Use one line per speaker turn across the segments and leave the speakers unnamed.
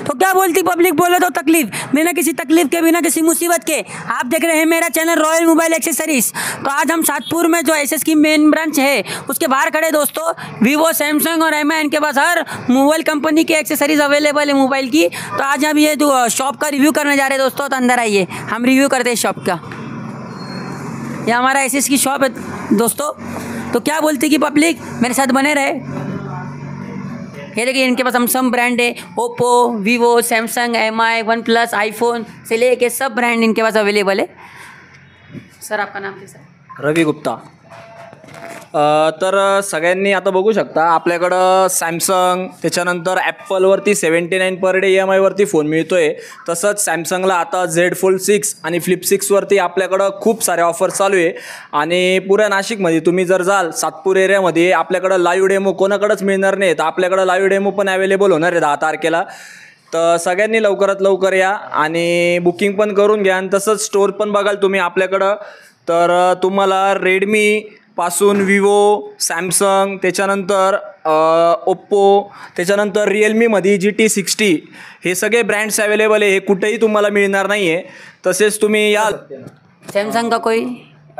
तो क्या बोलती पब्लिक, बोले तो तकलीफ, बिना किसी तकलीफ के, बिना किसी मुसीबत के। आप देख रहे हैं मेरा चैनल रॉयल मोबाइल एक्सेसरीज। तो आज हम सातपुर में जो एसएस की मेन ब्रांच है उसके बाहर खड़े दोस्तों। वीवो, सैमसंग और एमआई इनके पास हर मोबाइल कंपनी की एक्सेसरीज अवेलेबल है मोबाइल की। तो आज हम ये शॉप का रिव्यू करने जा रहे हैं दोस्तों। तो अंदर आइए, हम रिव्यू करते हैं शॉप का। ये हमारा एसएस की शॉप है दोस्तों। तो क्या बोलती कि पब्लिक, मेरे साथ बने रहे। ये देखिए इनके पास सैमसंग ब्रांड है, Oppo, Vivo, Samsung, Mi, OnePlus, iPhone से लेके सब ब्रांड इनके पास अवेलेबल है। सर आपका नाम कैसा है?
रवी गुप्ता। तर सगळ्यांनी आता बघू शकता आपल्याकडं सॅमसंग, त्याच्यानंतर ॲपलवरती 79 पर डे EMI वरती फोन मिळतो आहे। तसंच सॅमसंगला आता Z Fold 6 आणि फ्लिप 6वरती आपल्याकडं खूप सारे ऑफर चालू आहे। आणि पुऱ्या नाशिकमध्ये तुम्ही जर जाल सातपूर एरियामध्ये आपल्याकडं लाईव्ह डेमो कोणाकडेच मिळणार नाही, तर आपल्याकडं लाईव्ह डेमो पण अवेलेबल होणार आहे 10 तारखेला। तर सगळ्यांनी लवकरात लवकर या आणि बुकिंग पण करून घ्या। आणि तसंच स्टोर पण बघाल तुम्ही आपल्याकडं, तर तुम्हाला रेडमी पासून विवो, सॅमसंग, त्याच्यानंतर ओप्पो, त्याच्यानंतर रिअलमीमध्ये GT60 हे सगळे ब्रँड्स अवेलेबल आहे। हे कुठेही तुम्हाला मिळणार नाही आहे। तसेच तुम्ही या
सैमसंग का कोई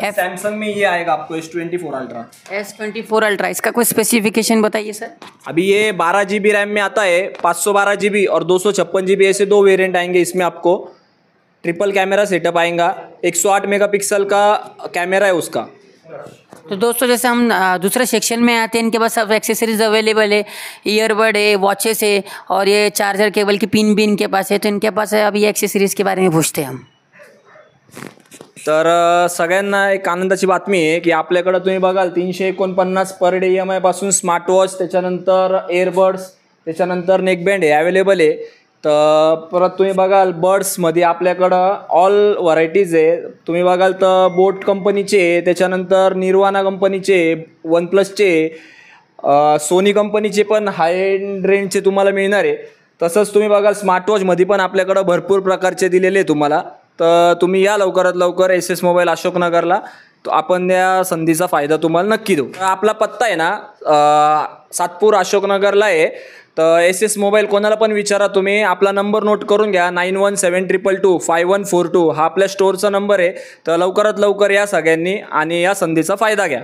सैमसंग में ये आएगा आपको S24 अल्ट्रा।
S24 अल्ट्रा, इसका कोई स्पेसिफिकेशन बताइए सर।
अभी ये 12 GB रैम में आता है, 512 GB और 256 GB, ऐसे दो वेरिएंट आएंगे इसमें। आपको ट्रिपल कैमरा सेटअप आएगा, 108 मेगापिक्सल का कैमरा है उसका।
तो दोस्तों जैसे हम दूसरे सेक्शन में आते हैं, इनके पास सब एक्सेसरीज अवेलेबल है, ईयरबड है, वॉचेस है और ये चार्जर केबल की पिन भी इनके पास है। तो इनके पास है, अभी एक्सेसरीज के बारे में पूछते हैं हम।
तर सगळ्यांना एक आनंदाची बातमी आहे की आपल्याकडं तुम्ही बघाल 349 पर डे EMI पासून स्मार्ट वॉच, त्याच्यानंतर एअरबड्स, त्याच्यानंतर नेकबँड आहे अवेलेबल आहे। तर परत तुम्ही बघाल बड्समध्ये आपल्याकडं ऑल व्हरायटीज आहे। तुम्ही बघाल तर बोट कंपनीचे, त्याच्यानंतर निर्वाणा कंपनीचे, वन प्लसचे, सोनी कंपनीचे पण हाय एंड रेंजचे तुम्हाला मिळणार आहे। तसंच तुम्ही बघाल स्मार्टवॉचमध्ये पण आपल्याकडं भरपूर प्रकारचे दिलेले आहे तुम्हाला। तर तुम्ही या लवकरात लवकर SS मोबाईल अशोकनगरला, तो आपण या संधीचा फायदा तुम्हाला नक्की देऊ। आपला पत्ता आहे ना सातपूर अशोकनगरला आहे। तर SS मोबाईल कोणाला पण विचारा तुम्ही, आपला नंबर नोट करून घ्या 9172225142 हा आपल्या स्टोअरचा नंबर आहे। तर लवकरात लवकर या सगळ्यांनी आणि या संधीचा फायदा घ्या।